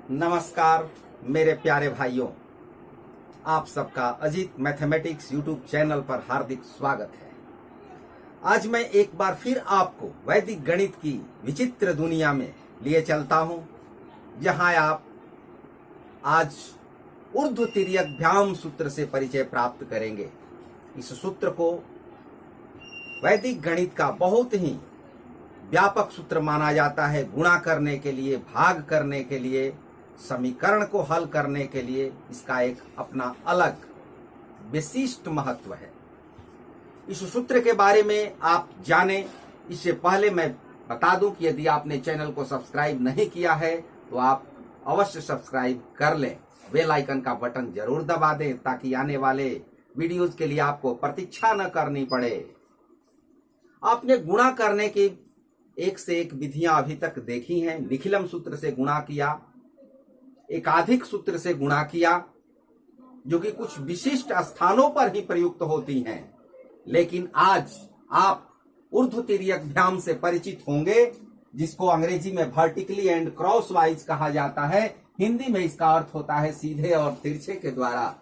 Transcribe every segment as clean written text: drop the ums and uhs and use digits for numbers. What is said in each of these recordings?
नमस्कार मेरे प्यारे भाइयों, आप सबका अजीत मैथमेटिक्स यूट्यूब चैनल पर हार्दिक स्वागत है। आज मैं एक बार फिर आपको वैदिक गणित की विचित्र दुनिया में लिए चलता हूं, जहां आप आज ऊर्ध्व तिर्यक भ्याम सूत्र से परिचय प्राप्त करेंगे। इस सूत्र को वैदिक गणित का बहुत ही व्यापक सूत्र माना जाता है। गुणा करने के लिए, भाग करने के लिए, समीकरण को हल करने के लिए इसका एक अपना अलग विशिष्ट महत्व है। इस सूत्र के बारे में आप जाने इससे पहले मैं बता दूं कि यदि आपने चैनल को सब्सक्राइब नहीं किया है तो आप अवश्य सब्सक्राइब कर लें। बेल आइकन का बटन जरूर दबा दें ताकि आने वाले वीडियोज के लिए आपको प्रतीक्षा न करनी पड़े। आपने गुणा करने की एक से एक विधियां अभी तक देखी हैं। निखिलम सूत्र से गुणा किया, एकाधिक सूत्र से गुणा किया, जो कि कुछ विशिष्ट स्थानों पर ही प्रयुक्त होती हैं। लेकिन आज आप ऊर्ध्व तिर्यक भ्याम से परिचित होंगे, जिसको अंग्रेजी में वर्टिकली एंड क्रॉस वाइज कहा जाता है। हिंदी में इसका अर्थ होता है सीधे और तिरछे के द्वारा।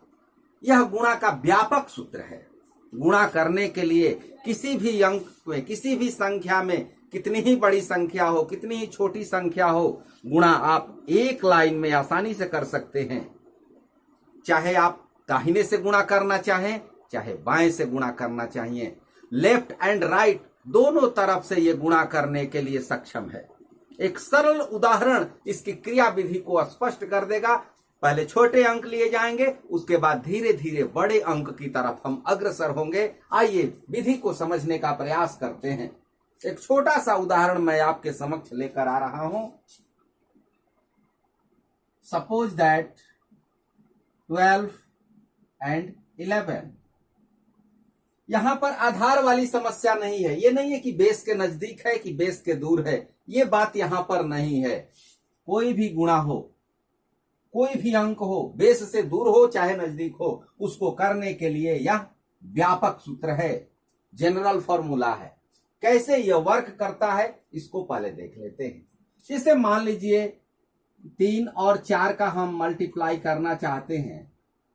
यह गुणा का व्यापक सूत्र है। गुणा करने के लिए किसी भी अंक में, किसी भी संख्या में, कितनी ही बड़ी संख्या हो, कितनी ही छोटी संख्या हो, गुणा आप एक लाइन में आसानी से कर सकते हैं। चाहे आप दाहिने से गुणा करना चाहें, चाहे बाएं से गुणा करना चाहिए, लेफ्ट एंड राइट दोनों तरफ से ये गुणा करने के लिए सक्षम है। एक सरल उदाहरण इसकी क्रिया विधि को स्पष्ट कर देगा। पहले छोटे अंक लिए जाएंगे, उसके बाद धीरे धीरे बड़े अंक की तरफ हम अग्रसर होंगे। आइए विधि को समझने का प्रयास करते हैं। एक छोटा सा उदाहरण मैं आपके समक्ष लेकर आ रहा हूं। Suppose that 12 and 11। यहां पर आधार वाली समस्या नहीं है। ये नहीं है कि बेस के नजदीक है कि बेस के दूर है, ये बात यहां पर नहीं है। कोई भी गुणा हो, कोई भी अंक हो, बेस से दूर हो चाहे नजदीक हो, उसको करने के लिए यह व्यापक सूत्र है, जनरल फॉर्मूला है। कैसे यह वर्क करता है इसको पहले देख लेते हैं। जैसे मान लीजिए 3 और 4 का हम मल्टीप्लाई करना चाहते हैं,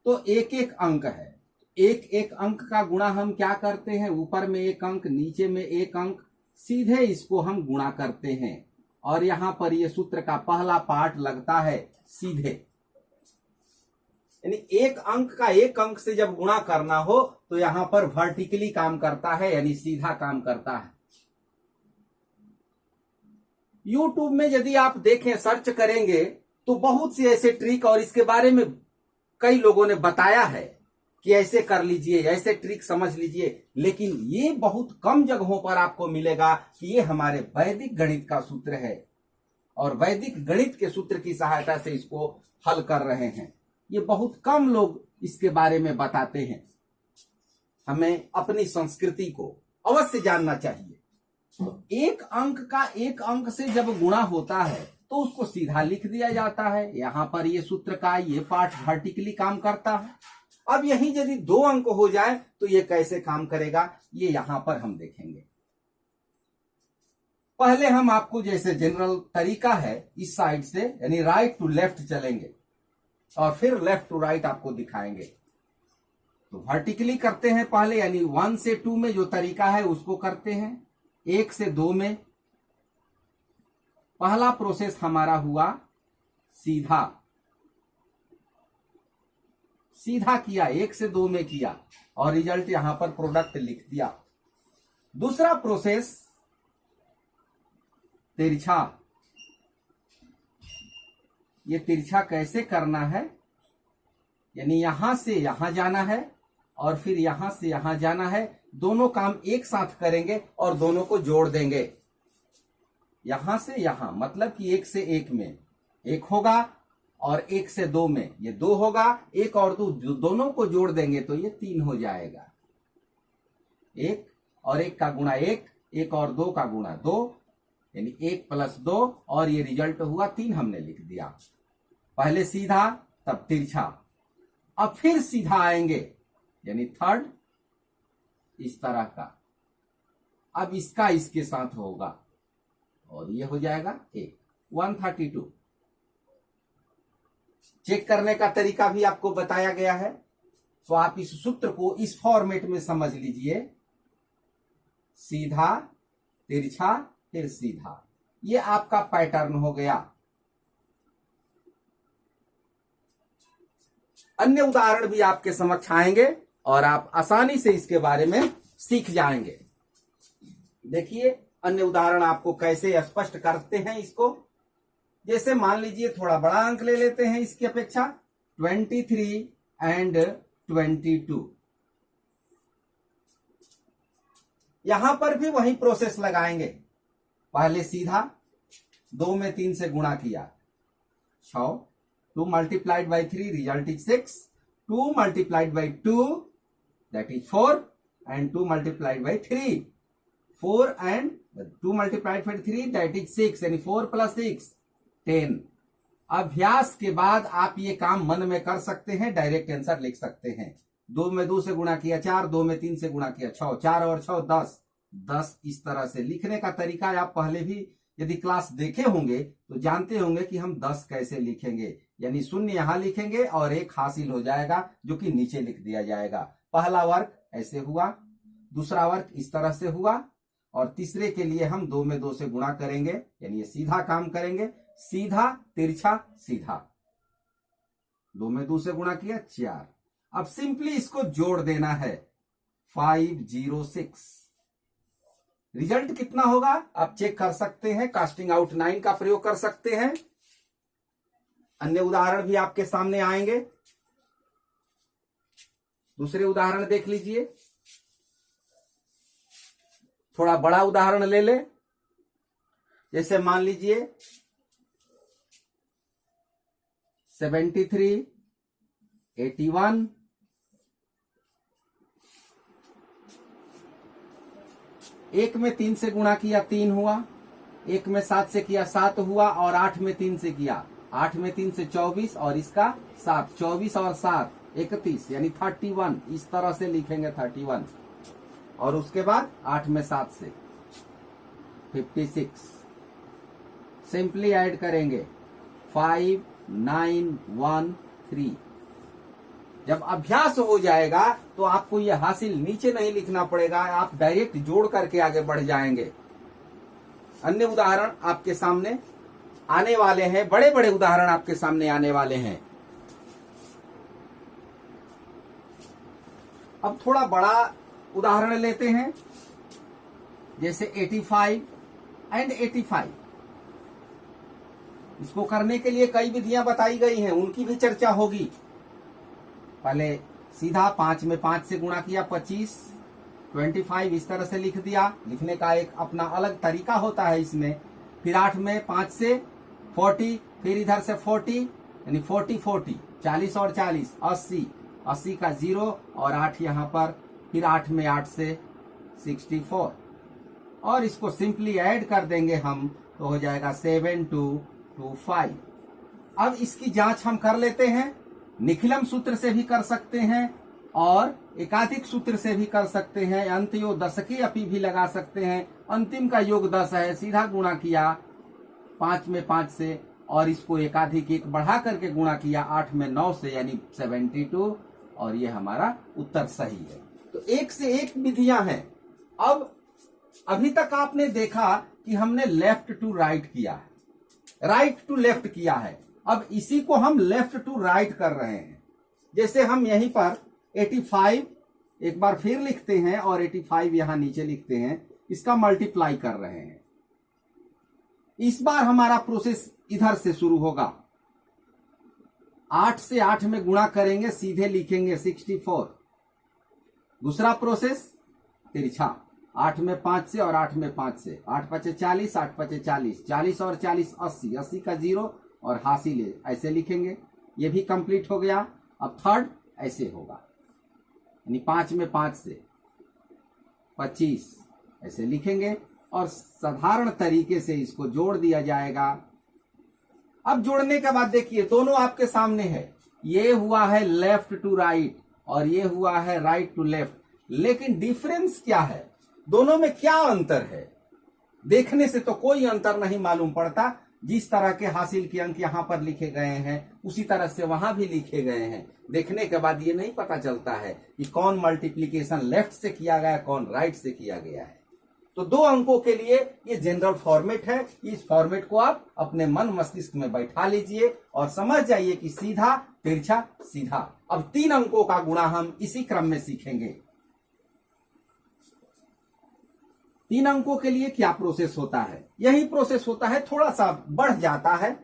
तो एक एक अंक है। एक एक अंक का गुणा हम क्या करते हैं, ऊपर में एक अंक, नीचे में एक अंक, सीधे इसको हम गुणा करते हैं। और यहां पर यह सूत्र का पहला पार्ट लगता है सीधे, यानी एक अंक का एक अंक से जब गुणा करना हो तो यहां पर वर्टिकली काम करता है, यानी सीधा काम करता है। यूट्यूब में यदि आप देखें, सर्च करेंगे तो बहुत सी ऐसे ट्रिक, और इसके बारे में कई लोगों ने बताया है कि ऐसे कर लीजिए, ऐसे ट्रिक समझ लीजिए। लेकिन ये बहुत कम जगहों पर आपको मिलेगा कि ये हमारे वैदिक गणित का सूत्र है और वैदिक गणित के सूत्र की सहायता से इसको हल कर रहे हैं। ये बहुत कम लोग इसके बारे में बताते हैं। हमें अपनी संस्कृति को अवश्य जानना चाहिए। तो एक अंक का एक अंक से जब गुणा होता है तो उसको सीधा लिख दिया जाता है। यहां पर ये सूत्र का ये पार्ट वर्टिकली काम करता है। अब यही यदि 2 अंक हो जाए तो ये कैसे काम करेगा, ये यहां पर हम देखेंगे। पहले हम आपको जैसे जनरल तरीका है, इस साइड से यानी राइट टू लेफ्ट चलेंगे और फिर लेफ्ट टू राइट आपको दिखाएंगे। तो वर्टिकली करते हैं पहले, यानी 1 से 2 में जो तरीका है उसको करते हैं। 1 से 2 में पहला प्रोसेस हमारा हुआ सीधा, सीधा किया, 1 से 2 में किया और रिजल्ट यहां पर प्रोडक्ट लिख दिया। दूसरा प्रोसेस तिरछा। ये तिरछा कैसे करना है, यानी यहां से यहां जाना है और फिर यहां से यहां जाना है। दोनों काम एक साथ करेंगे और दोनों को जोड़ देंगे। यहां से यहां मतलब कि 1 से 1 में 1 होगा और 1 से 2 में ये 2 होगा। 1 और 2 दोनों को जोड़ देंगे तो ये 3 हो जाएगा। 1 और 1 का गुणा 1, 1 और 2 का गुणा 2, यानी 1 + 2 और ये रिजल्ट हुआ 3, हमने लिख दिया। पहले सीधा तब तिरछा, अब फिर सीधा आएंगे यानी थर्ड, इस तरह का। अब इसका इसके साथ होगा और ये हो जाएगा 1, 132। चेक करने का तरीका भी आपको बताया गया है। तो आप इस सूत्र को इस फॉर्मेट में समझ लीजिए, सीधा तिरछा फिर सीधा, ये आपका पैटर्न हो गया। अन्य उदाहरण भी आपके समक्ष आएंगे और आप आसानी से इसके बारे में सीख जाएंगे। देखिए अन्य उदाहरण आपको कैसे स्पष्ट करते हैं इसको। जैसे मान लीजिए थोड़ा बड़ा अंक ले लेते हैं इसकी अपेक्षा, 23 एंड 22। यहां पर भी वही प्रोसेस लगाएंगे। पहले सीधा 2 में 3 से गुणा किया 6, 2 multiplied by 3 result is 6, 2 multiplied by 2 that is 4 and 2 multiplied by 3 4 and 2 multiplied by 3 that is 6 यानी 4 plus 6 10। अभ्यास के बाद आप ये काम मन में कर सकते हैं, डायरेक्ट आंसर लिख सकते हैं। 2 में 2 से गुणा किया 4, 2 में 3 से गुणा किया 6, 4 और 6 10 10। इस तरह से लिखने का तरीका आप पहले भी यदि क्लास देखे होंगे तो जानते होंगे कि हम 10 कैसे लिखेंगे। यानी शून्य यहां लिखेंगे और 1 हासिल हो जाएगा जो कि नीचे लिख दिया जाएगा। पहला वर्ग ऐसे हुआ, दूसरा वर्ग इस तरह से हुआ और तीसरे के लिए हम 2 में 2 से गुणा करेंगे, यानी ये सीधा काम करेंगे, सीधा तिरछा सीधा। 2 में 2 से गुणा किया 4। अब सिंपली इसको जोड़ देना है 506। रिजल्ट कितना होगा आप चेक कर सकते हैं, कास्टिंग आउट 9 का प्रयोग कर सकते हैं। अन्य उदाहरण भी आपके सामने आएंगे। दूसरे उदाहरण देख लीजिए, थोड़ा बड़ा उदाहरण ले ले। जैसे मान लीजिए 73, 81, 1 में 3 से गुणा किया 3 हुआ, 1 में 7 से किया 7 हुआ और 8 में 3 से किया 8 में 3 से 24 और इसका 7, 24 और 7 31 यानी 31। इस तरह से लिखेंगे 31 और उसके बाद 8 में 7 से 56। सिंपली ऐड करेंगे 5913। जब अभ्यास हो जाएगा तो आपको यह हासिल नीचे नहीं लिखना पड़ेगा, आप डायरेक्ट जोड़ करके आगे बढ़ जाएंगे। अन्य उदाहरण आपके सामने आने वाले हैं, बड़े बड़े उदाहरण आपके सामने आने वाले हैं। अब थोड़ा बड़ा उदाहरण लेते हैं, जैसे 85 एंड 85। इसको करने के लिए कई विधियां बताई गई हैं, उनकी भी चर्चा होगी। पहले सीधा 5 में 5 से गुणा किया 25, 25 इस तरह से लिख दिया। लिखने का एक अपना अलग तरीका होता है इसमें। फिर 8 में 5 से 40, फिर इधर से 40 यानी 40 40, 40 और 40 80, 80 का 0 और 8 यहां पर, फिर 8 में 8 से 64 और इसको सिंपली ऐड कर देंगे हम तो हो जाएगा 7225। अब इसकी जांच हम कर लेते हैं, निखिलम सूत्र से भी कर सकते हैं और एकाधिक सूत्र से भी कर सकते हैं, अंत्यो दशकी अपी भी लगा सकते हैं। अंतिम का योग 10 है, सीधा गुणा किया 5 में 5 से और इसको एकाधिक 1 बढ़ा करके गुणा किया 8 में 9 से यानी 72 और ये हमारा उत्तर सही है। तो एक से एक विधियां हैं। अब अभी तक आपने देखा कि हमने लेफ्ट टू राइट किया है, राइट टू लेफ्ट किया है। अब इसी को हम लेफ्ट टू राइट कर रहे हैं। जैसे हम यहीं पर 85 एक बार फिर लिखते हैं और 85 यहां नीचे लिखते हैं, इसका मल्टीप्लाई कर रहे हैं। इस बार हमारा प्रोसेस इधर से शुरू होगा। 8 से 8 में गुणा करेंगे, सीधे लिखेंगे 64। दूसरा प्रोसेस तिरछा, 8 में 5 से और 8 में 5 से, 8 5 40, 8 5 40, 40 और 40 80, 80 का 0 और हासिल ऐसे लिखेंगे। ये भी कंप्लीट हो गया। अब थर्ड ऐसे होगा, यानी 5 में 5 से 25 ऐसे लिखेंगे और साधारण तरीके से इसको जोड़ दिया जाएगा। अब जोड़ने के बाद देखिए दोनों आपके सामने है, ये हुआ है लेफ्ट टू राइट और ये हुआ है राइट टू लेफ्ट, लेकिन डिफरेंस क्या है, दोनों में क्या अंतर है? देखने से तो कोई अंतर नहीं मालूम पड़ता, जिस तरह के हासिल के अंक यहाँ पर लिखे गए हैं उसी तरह से वहां भी लिखे गए हैं। देखने के बाद ये नहीं पता चलता है कि कौन मल्टीप्लीकेशन लेफ्ट से किया गया, कौन राइट से किया गया है। तो 2 अंकों के लिए ये जनरल फॉर्मेट है। इस फॉर्मेट को आप अपने मन मस्तिष्क में बैठा लीजिए और समझ जाइए कि सीधा, तिरछा, सीधा। अब 3 अंकों का गुणा हम इसी क्रम में सीखेंगे। 3 अंकों के लिए क्या प्रोसेस होता है? यही प्रोसेस होता है, थोड़ा सा बढ़ जाता है।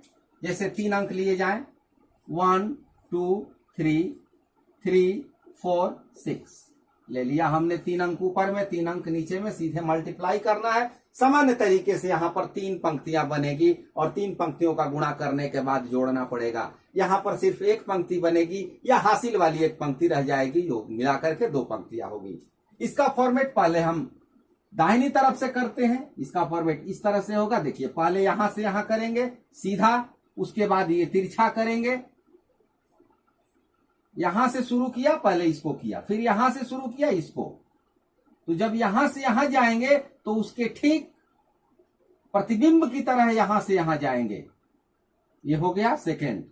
जैसे 3 अंक लिए जाएं, 1 2 3 3 4 6 ले लिया हमने। 3 अंक ऊपर में, 3 अंक नीचे में, सीधे मल्टीप्लाई करना है। सामान्य तरीके से यहाँ पर 3 पंक्तियां बनेगी और 3 पंक्तियों का गुणा करने के बाद जोड़ना पड़ेगा। यहाँ पर सिर्फ 1 पंक्ति बनेगी या हासिल वाली 1 पंक्ति रह जाएगी, जो मिलाकर के 2 पंक्तियां होगी। इसका फॉर्मेट पहले हम दाहिनी तरफ से करते हैं। इसका फॉर्मेट इस तरह से होगा। देखिए, पहले यहां से यहां करेंगे सीधा, उसके बाद ये तिरछा करेंगे। यहां से शुरू किया, पहले इसको किया, फिर यहां से शुरू किया इसको। तो जब यहां से यहां जाएंगे तो उसके ठीक प्रतिबिंब की तरह यहां से यहां जाएंगे। ये हो गया सेकेंड।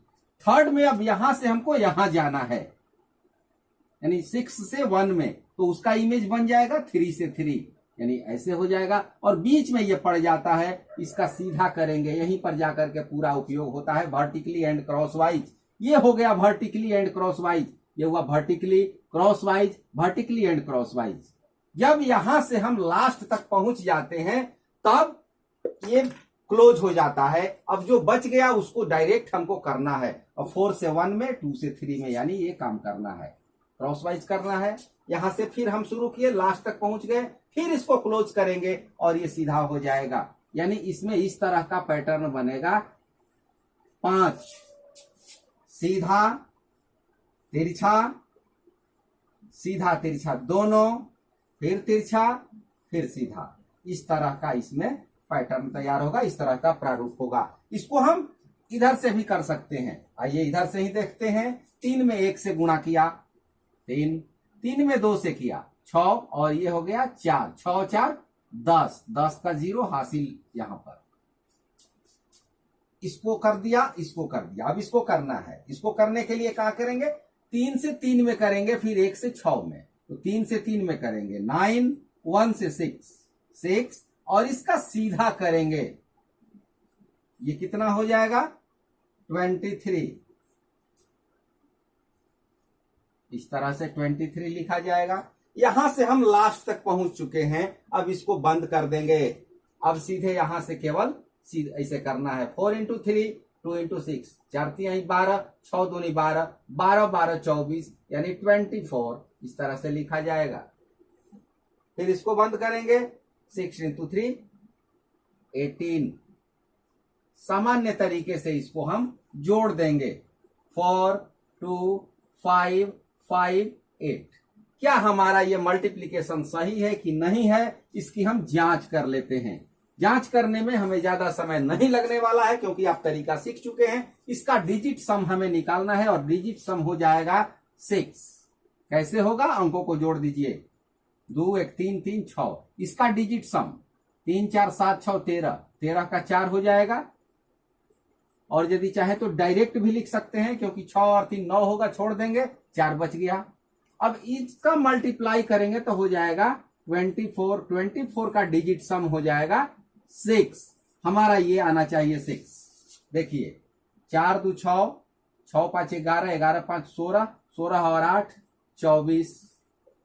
थर्ड में अब यहां से हमको यहां जाना है, यानी 6 से 1 में, तो उसका इमेज बन जाएगा 3 से 3, यानी ऐसे हो जाएगा। और बीच में ये पड़ जाता है, इसका सीधा करेंगे। यहीं पर जाकर के पूरा उपयोग होता है, वर्टिकली एंड क्रॉसवाइज। ये हो गया वर्टिकली एंड क्रॉसवाइज, ये हुआ vertically crosswise, vertically and crosswise. जब यहां से हम लास्ट तक पहुंच जाते हैं तब ये क्लोज हो जाता है। अब जो बच गया उसको डायरेक्ट हमको करना है, और 4 से 1 में, 2 से 3 में, यानी ये काम करना है, क्रॉसवाइज करना है। यहां से फिर हम शुरू किए, लास्ट तक पहुंच गए, फिर इसको क्लोज करेंगे और ये सीधा हो जाएगा। यानी इसमें इस तरह का पैटर्न बनेगा। 5 सीधा तिरछा, सीधा तिरछा दोनों, फिर तिरछा, फिर सीधा। इस तरह का इसमें पैटर्न तैयार होगा, इस तरह का प्रारूप होगा। इसको हम इधर से भी कर सकते हैं। आइए इधर से ही देखते हैं। 3 में 1 से गुणा किया, 3, 3 में 2 से किया, 6, और ये हो गया 4, 6 4 10, 10 का 0 हासिल यहां पर। इसको कर दिया, इसको कर दिया। अब इसको करना है। इसको करने के लिए क्या करेंगे? 3 से 3 में करेंगे, फिर 1 से 6 में। तो 3 से 3 में करेंगे 9, 1 से 6, और इसका सीधा करेंगे। ये कितना हो जाएगा? 23। इस तरह से 23 लिखा जाएगा। यहां से हम लास्ट तक पहुंच चुके हैं। अब इसको बंद कर देंगे। अब सीधे यहां से केवल सीधे ऐसे करना है। 4 इंटू 3, 2 इंटू 6, 4 3 12, 6 2 12, 12 12 24, यानी 24। इस तरह से लिखा जाएगा। फिर इसको बंद करेंगे। 6 इंटू 3, 18। सामान्य तरीके से इसको हम जोड़ देंगे। 4 2 5 5 8। क्या हमारा ये मल्टीप्लिकेशन सही है कि नहीं है, इसकी हम जांच कर लेते हैं। जांच करने में हमें ज्यादा समय नहीं लगने वाला है, क्योंकि आप तरीका सीख चुके हैं। इसका डिजिट सम हमें निकालना है, और डिजिट सम हो जाएगा 6। कैसे होगा? अंकों को जोड़ दीजिए। 2 1 3 3 6। इसका डिजिट सम 3 4 7 6 13, 13 का 4 हो जाएगा। और यदि चाहे तो डायरेक्ट भी लिख सकते हैं, क्योंकि 6 और 3 9 होगा, छोड़ देंगे, 4 बच गया। अब इसका मल्टीप्लाई करेंगे तो हो जाएगा 24। 24 का डिजिट सम हो जाएगा 6। हमारा ये आना चाहिए 6। देखिए, 4 2 6, 6 5 11, 11 5 16, 16 और 8 24,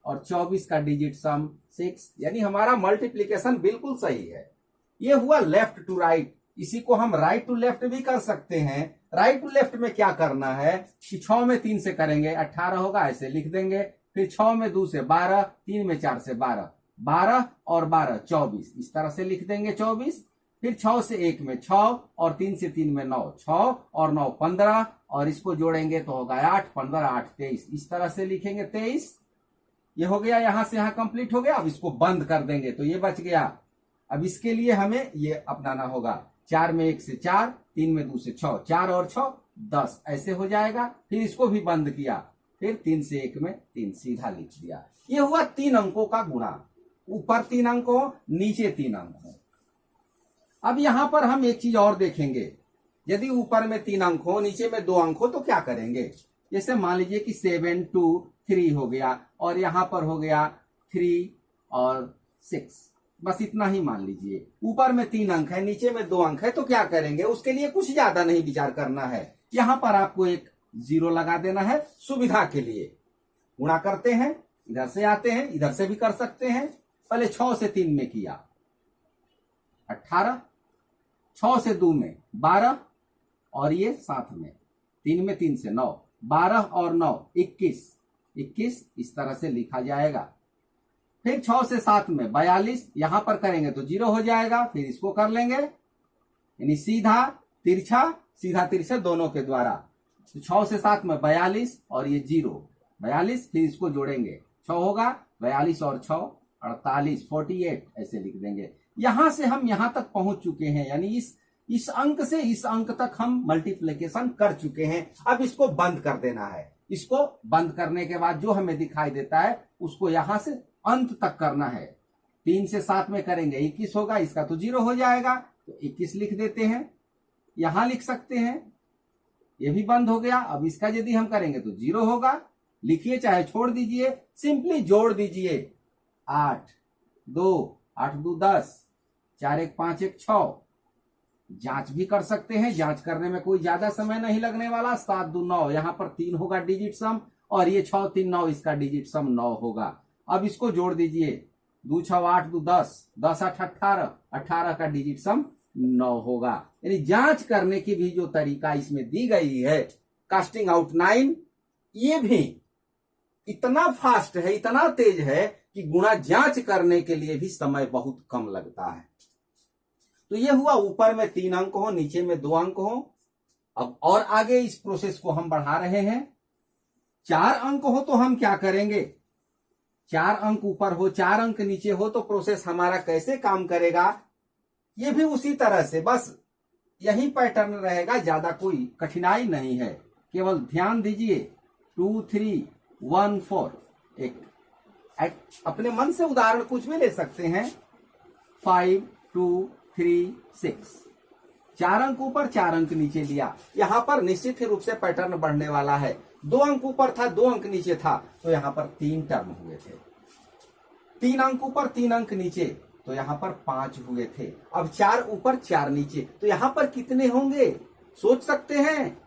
और 24 का डिजिट सम 6, यानी हमारा मल्टीप्लिकेशन बिल्कुल सही है। ये हुआ लेफ्ट टू राइट। इसी को हम राइट टू लेफ्ट भी कर सकते हैं। राइट टू लेफ्ट में क्या करना है कि 6 में 3 से करेंगे 18 होगा, ऐसे लिख देंगे। फिर 6 में 2 से 12, 3 में 4 से 12, 12 और 12 24, इस तरह से लिख देंगे 24। फिर 6 से 1 में 6, और 3 से 3 में 9, 6 और 9 15, और इसको जोड़ेंगे तो होगा 8, 15 8 23, इस तरह से लिखेंगे 23। ये हो गया, यहां से यहां कंप्लीट हो गया। अब इसको बंद कर देंगे तो ये बच गया। अब इसके लिए हमें ये अपनाना होगा। 4 में 1 से 4, 3 में 2 से 6, 4 और 6 10, ऐसे हो जाएगा। फिर इसको भी बंद किया, फिर 3 से 1 में 3 सीधा लिख दिया। ये हुआ 3 अंकों का गुणा। ऊपर 3 अंक हो, नीचे 3 अंक हो। अब यहां पर हम एक चीज और देखेंगे, यदि ऊपर में 3 अंक हो नीचे में 2 अंक हो तो क्या करेंगे। जैसे मान लीजिए कि 7 2 3 हो गया और यहां पर हो गया 3 और 6, बस इतना ही मान लीजिए। ऊपर में 3 अंक है नीचे में 2 अंक है तो क्या करेंगे, उसके लिए कुछ ज्यादा नहीं विचार करना है। यहां पर आपको एक 0 लगा देना है सुविधा के लिए। गुणा करते हैं, इधर से आते हैं, इधर से भी कर सकते हैं। पहले 6 से 3 में किया 18, 6 से 2 में 12 और ये 7 में 3 में 3 से 9, 12 और 9 21, 21 इस तरह से लिखा जाएगा। फिर 6 से 7 में 42, यहां पर करेंगे तो 0 हो जाएगा। फिर इसको कर लेंगे, यानी सीधा तिरछा दोनों के द्वारा। तो 6 से 7 में 42 और ये 0 42, फिर इसको जोड़ेंगे 6 होगा 42 और 6 48 48 ऐसे लिख देंगे। यहां से हम यहां तक पहुंच चुके हैं, यानी इस अंक से इस अंक तक हम मल्टीप्लिकेशन कर चुके हैं। अब इसको बंद कर देना है। इसको बंद करने के बाद जो हमें दिखाई देता है उसको यहां से अंत तक करना है। 3 से 7 में करेंगे 21 होगा, इसका तो 0 हो जाएगा तो 21 लिख देते हैं। यहां लिख सकते हैं, ये भी बंद हो गया। अब इसका यदि हम करेंगे तो 0 होगा, लिखिए चाहे छोड़ दीजिए, सिंपली जोड़ दीजिए 8 2 8 2 10 4 1 5 1 6। जांच भी कर सकते हैं, जांच करने में कोई ज्यादा समय नहीं लगने वाला। 7 2 9, यहां पर 3 होगा डिजिट सम और ये 6 3 9 इसका डिजिट सम 9 होगा। अब इसको जोड़ दीजिए 2 6 8 2 10 10 8 18 18 का डिजिट सम 9 होगा। यानी जांच करने की भी जो तरीका इसमें दी गई है कास्टिंग आउट 9, ये भी इतना फास्ट है, इतना तेज है कि गुणा जांच करने के लिए भी समय बहुत कम लगता है। तो ये हुआ ऊपर में 3 अंक हो नीचे में 2 अंक हो। अब और आगे इस प्रोसेस को हम बढ़ा रहे हैं। 4 अंक हो तो हम क्या करेंगे, 4 अंक ऊपर हो 4 अंक नीचे हो तो प्रोसेस हमारा कैसे काम करेगा, ये भी उसी तरह से, बस यही पैटर्न रहेगा, ज्यादा कोई कठिनाई नहीं है। केवल ध्यान दीजिए 2 3 1 4, एक अपने मन से उदाहरण कुछ भी ले सकते हैं। 5 2 3 6, 4 अंक ऊपर 4 अंक नीचे लिया। यहां पर निश्चित ही रूप से पैटर्न बढ़ने वाला है। 2 अंक ऊपर था 2 अंक नीचे था तो यहां पर 3 टर्म हुए थे। 3 अंक ऊपर 3 अंक नीचे तो यहां पर 5 हुए थे। अब 4 ऊपर 4 नीचे तो यहां पर कितने होंगे, सोच सकते हैं।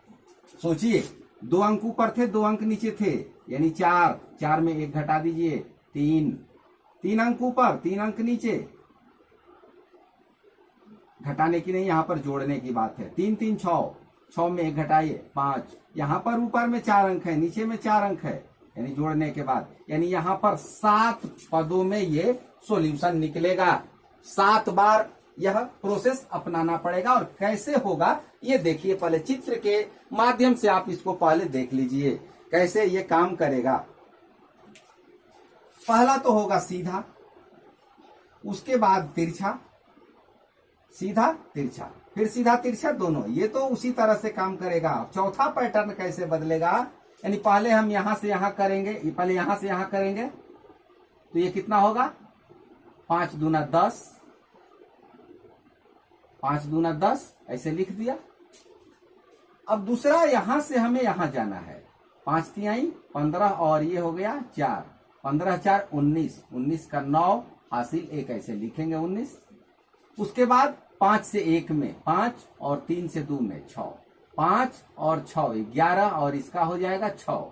सोचिए, 2 अंक ऊपर थे 2 अंक नीचे थे, यानी 4 4 में 1 घटा दीजिए 3, 3 अंक ऊपर 3 अंक नीचे, घटाने की नहीं यहां पर जोड़ने की बात है। 3 3 6, 6 में 1 घटाइए 5, यहां पर ऊपर में 4 अंक है नीचे में 4 अंक है, यानी जोड़ने के बाद, यानी यहां पर 7 पदों में ये सॉल्यूशन निकलेगा। 7 बार यह प्रोसेस अपनाना पड़ेगा। और कैसे होगा ये देखिए, पहले चित्र के माध्यम से आप इसको पहले देख लीजिए कैसे ये काम करेगा। पहला तो होगा सीधा, उसके बाद तिरछा, सीधा तिरछा, फिर सीधा तिरछा दोनों, ये तो उसी तरह से काम करेगा। चौथा पैटर्न कैसे बदलेगा, यानी पहले हम यहां से यहां करेंगे, पहले यहां से यहां करेंगे तो ये कितना होगा 5 दूना 10, 5 दूना 10 ऐसे लिख दिया। अब दूसरा यहां से हमें यहां जाना है, 5 तिहाई 15 और ये हो गया 4, 15 4 19, 19 का 9 हासिल 1 ऐसे लिखेंगे 19। उसके बाद 5 से 1 में 5 और 3 से 2 में 6, 5 और 6 11 और इसका हो जाएगा 6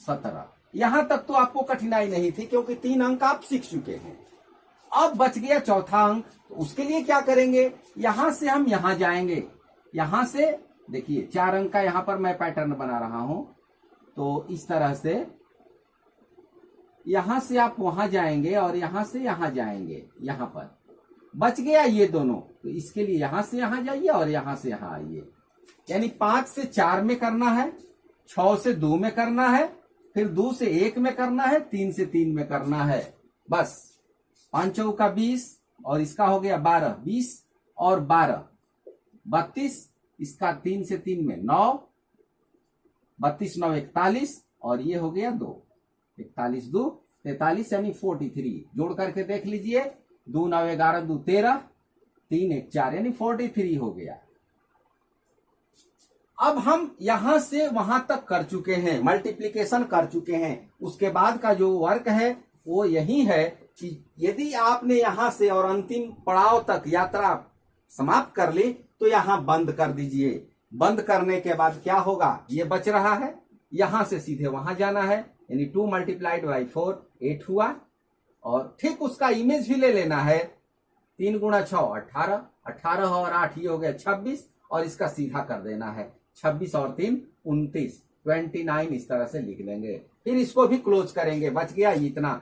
17। यहां तक तो आपको कठिनाई नहीं थी क्योंकि 3 अंक आप सीख चुके हैं। अब बच गया चौथा अंक, तो उसके लिए क्या करेंगे, यहां से हम यहां जाएंगे। यहां से देखिए 4 अंक का यहां पर मैं पैटर्न बना रहा हूं, तो इस तरह से यहां से आप वहां जाएंगे और यहां से यहां जाएंगे। यहां पर बच गया ये दोनों, तो इसके लिए यहां से यहां जाइए और यहां से यहां आइए। यानी 5 से 4 में करना है, 6 से 2 में करना है, फिर 2 से 1 में करना है, 3 से 3 में करना है। बस 5 चौका 20 और इसका हो गया 12, 20 और 12 32, इसका 3 से 3 में 9, 32 9 41 और ये हो गया 2, 41 2 43 यानी 43। जोड़ करके देख लीजिए, 2 9 11 2 13, 3 1 4 यानी 43 हो गया। अब हम यहां से वहां तक कर चुके हैं, मल्टीप्लीकेशन कर चुके हैं। उसके बाद का जो वर्क है वो यही है कि यदि आपने यहां से और अंतिम पड़ाव तक यात्रा समाप्त कर ली तो यहां बंद कर दीजिए। बंद करने के बाद क्या होगा, ये बच रहा है, यहां से सीधे वहां जाना है, यानी 2 मल्टीप्लाइड बाई 4 8 हुआ। और ठीक उसका इमेज भी ले लेना है, 3 गुणा 6 18, 18 और 8 ये हो गया 26, और इसका सीधा कर देना है, 26 और 3 29, 29 इस तरह से लिख लेंगे। फिर इसको भी क्लोज करेंगे, बच गया इतना,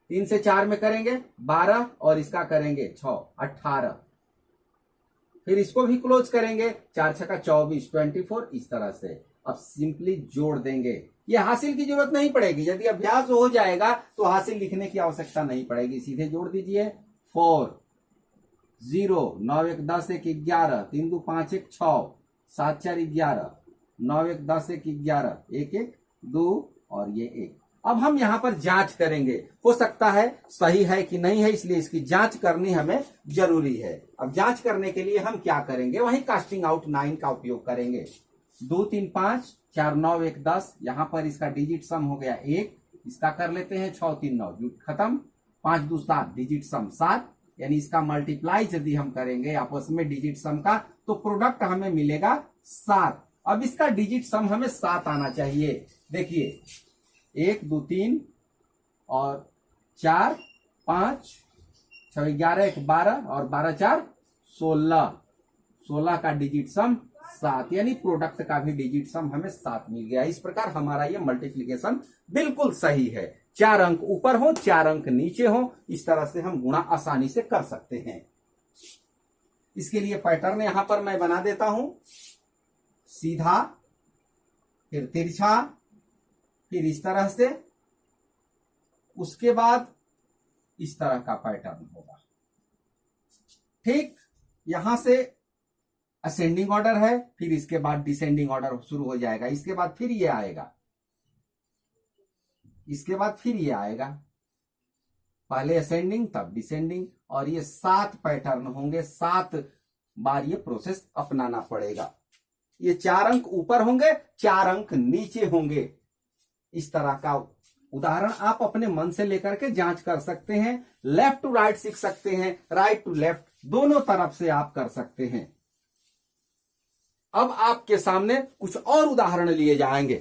3 से 4 में करेंगे 12 और इसका करेंगे 6 18, फिर इसको भी क्लोज करेंगे, 4 छक्का 24 24 इस तरह से। अब सिंपली जोड़ देंगे, ये हासिल की जरूरत नहीं पड़ेगी, यदि अभ्यास हो जाएगा तो हासिल लिखने की आवश्यकता नहीं पड़ेगी, सीधे जोड़ दीजिए। 4 0 9 1 10 1 11 3 2 5 1 6 7 4 11 9 1 10 1 11 1 1 2 और ये 1। अब हम यहां पर जांच करेंगे, हो सकता है सही है कि नहीं है, इसलिए इसकी जांच करनी हमें जरूरी है। अब जांच करने के लिए हम क्या करेंगे, वही कास्टिंग आउट 9 का उपयोग करेंगे। 2 3 5 4 9 1 10, यहां पर इसका डिजिट सम हो गया 1, इसका कर लेते हैं 6 3 9 जुट खत्म, 5 2 7 डिजिट सम 7, यानी इसका मल्टीप्लाई यदि हम करेंगे आपस में डिजिट सम का तो प्रोडक्ट हमें मिलेगा 7। अब इसका डिजिट सम हमें 7 आना चाहिए। देखिए 1 2 3 और 4 5 6 11 1 12 और 12 4 16, 16 का डिजिट सम 7, यानी प्रोडक्ट का भी डिजिट सम हमें 7 मिल गया। इस प्रकार हमारा ये मल्टीप्लिकेशन बिल्कुल सही है। 4 अंक ऊपर हो 4 अंक नीचे हो, इस तरह से हम गुणा आसानी से कर सकते हैं। इसके लिए पैटर्न यहां पर मैं बना देता हूं, सीधा फिर तिरछा, फिर इस तरह से, उसके बाद इस तरह का पैटर्न होगा। ठीक यहां से असेंडिंग ऑर्डर है, फिर इसके बाद डिसेंडिंग ऑर्डर शुरू हो जाएगा, इसके बाद फिर ये आएगा, इसके बाद फिर ये आएगा, पहले असेंडिंग तब डिसेंडिंग, और ये 7 पैटर्न होंगे, 7 बार ये प्रोसेस अपनाना पड़ेगा। ये 4 अंक ऊपर होंगे 4 अंक नीचे होंगे। इस तरह का उदाहरण आप अपने मन से लेकर के जांच कर सकते हैं, लेफ्ट टू राइट सीख सकते हैं, राइट टू लेफ्ट दोनों तरफ से आप कर सकते हैं। अब आपके सामने कुछ और उदाहरण लिए जाएंगे।